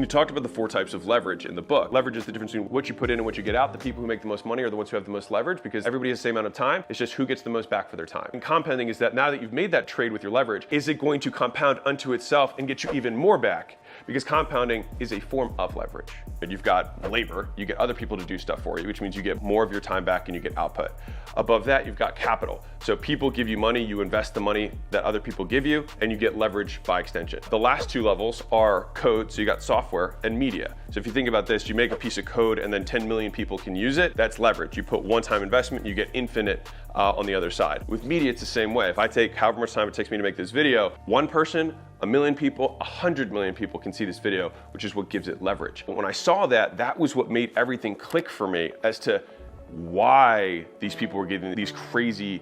And you talked about the 4 types of leverage in the book. Leverage is the difference between what you put in and what you get out. The people who make the most money are the ones who have the most leverage because everybody has the same amount of time. It's just who gets the most back for their time. And compounding is that now that you've made that trade with your leverage, is it going to compound unto itself and get you even more back? Because compounding is a form of leverage. And you've got labor, you get other people to do stuff for you, which means you get more of your time back and you get output. Above that, you've got capital. So people give you money, you invest the money that other people give you, and you get leverage by extension. The last 2 levels are code, so you got software, and media. So if you think about this, you make a piece of code and then 10 million people can use it, that's leverage. You put one-time investment, you get infinite on the other side. With media, it's the same way. If I take however much time it takes me to make this video, one person, 1 million people, 100 million people can see this video, which is what gives it leverage. But when I saw that, that was what made everything click for me as to why these people were getting these crazy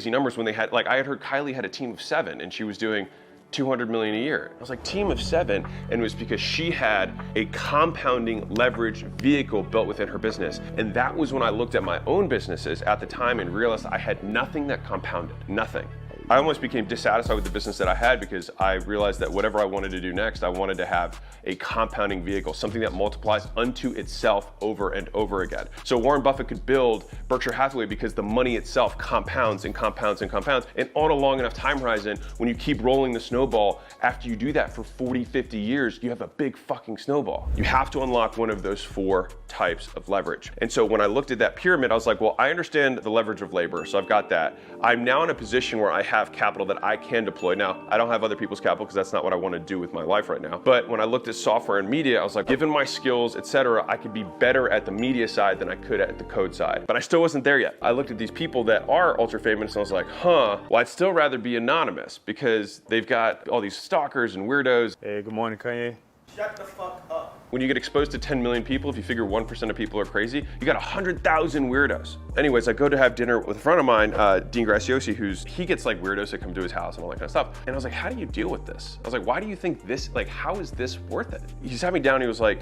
numbers when they had, like I had heard Kylie had a team of 7 and she was doing 200 million a year. I was like, team of 7, and it was because she had a compounding leverage vehicle built within her business. And that was when I looked at my own businesses at the time and realized I had nothing that compounded, nothing. I almost became dissatisfied with the business that I had because I realized that whatever I wanted to do next, I wanted to have a compounding vehicle, something that multiplies unto itself over and over again. So Warren Buffett could build Berkshire Hathaway because the money itself compounds and compounds and compounds. And on a long enough time horizon, when you keep rolling the snowball, after you do that for 40, 50 years, you have a big fucking snowball. You have to unlock one of those 4 types of leverage. And so when I looked at that pyramid, I was like, well, I understand the leverage of labor, so I've got that. I'm now in a position where I have capital that I can deploy. Now, I don't have other people's capital because that's not what I want to do with my life right now. But when I looked at software and media, I was like, given my skills, etc., I could be better at the media side than I could at the code side. But I still wasn't there yet. I looked at these people that are ultra famous and I was like, well, I'd still rather be anonymous because they've got all these stalkers and weirdos. Hey, good morning, Kanye. Shut the fuck up. When you get exposed to 10 million people, if you figure 1% of people are crazy, you got 100,000 weirdos. Anyways, I go to have dinner with a friend of mine, Dean Graciosi, he gets like weirdos that come to his house and all that kind of stuff. And I was like, how do you deal with this? I was like, why do you think this, like, how is this worth it? He sat me down and he was like,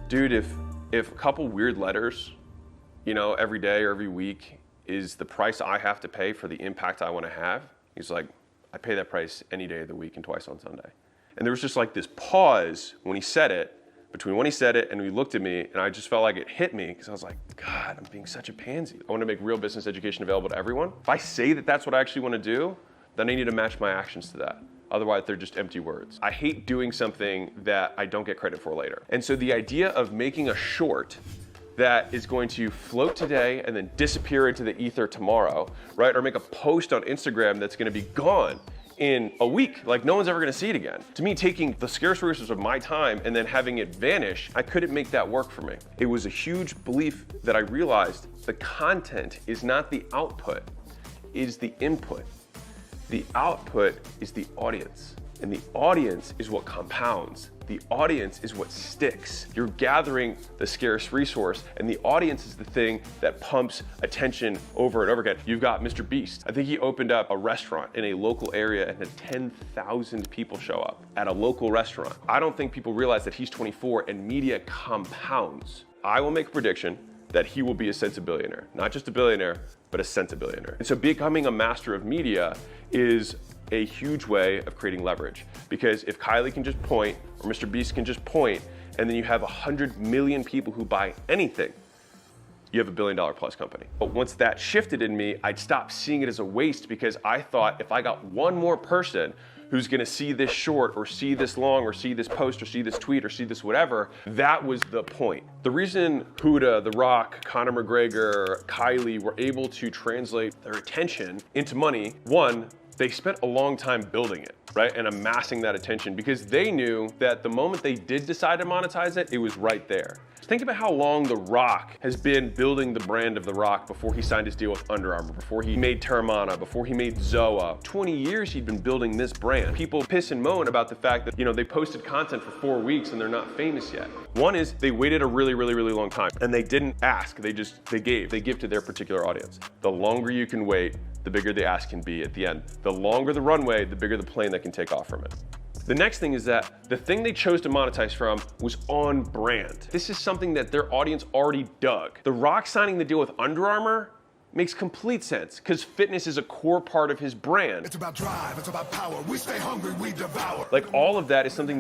dude, if a couple weird letters, you know, every day or every week is the price I have to pay for the impact I want to have, he's like, I pay that price any day of the week and twice on Sunday. And there was just like this pause when he said it, between when he said it and he looked at me, and I just felt like it hit me because I was like, God, I'm being such a pansy. I want to make real business education available to everyone. If I say that that's what I actually want to do, then I need to match my actions to that. Otherwise, they're just empty words. I hate doing something that I don't get credit for later. And so the idea of making a short that is going to float today and then disappear into the ether tomorrow, right? Or make a post on Instagram that's going to be gone in a week, like no one's ever gonna see it again. To me, taking the scarce resources of my time and then having it vanish, I couldn't make that work for me. It was a huge belief that I realized the content is not the output, it is the input. The output is the audience, and the audience is what compounds. The audience is what sticks. You're gathering the scarce resource, and the audience is the thing that pumps attention over and over again. You've got Mr. Beast. I think he opened up a restaurant in a local area and had 10,000 people show up at a local restaurant. I don't think people realize that he's 24 and media compounds. I will make a prediction that he will be a centibillionaire. Not just a billionaire, but a centibillionaire. And so becoming a master of media is a huge way of creating leverage. Because if Kylie can just point, or Mr. Beast can just point, and then you have 100 million people who buy anything, you have a $1 billion plus company. But once that shifted in me, I'd stop seeing it as a waste because I thought if I got one more person who's gonna see this short or see this long or see this post or see this tweet or see this whatever, that was the point. The reason Huda, The Rock, Conor McGregor, Kylie were able to translate their attention into money, one, they spent a long time building it, right? And amassing that attention because they knew that the moment they did decide to monetize it, it was right there. Think about how long The Rock has been building the brand of The Rock before he signed his deal with Under Armour, before he made Terramana, before he made Zoa. 20 years he'd been building this brand. People piss and moan about the fact that, you know, they posted content for 4 weeks and they're not famous yet. One is they waited a really long time and they didn't ask, they gave. They give to their particular audience. The longer you can wait, the bigger the ask can be at the end. The longer the runway, the bigger the plane that can take off from it. The next thing is that the thing they chose to monetize from was on brand. This is something that their audience already dug. The Rock signing the deal with Under Armour makes complete sense because fitness is a core part of his brand. It's about drive, it's about power. We stay hungry, we devour. Like all of that is something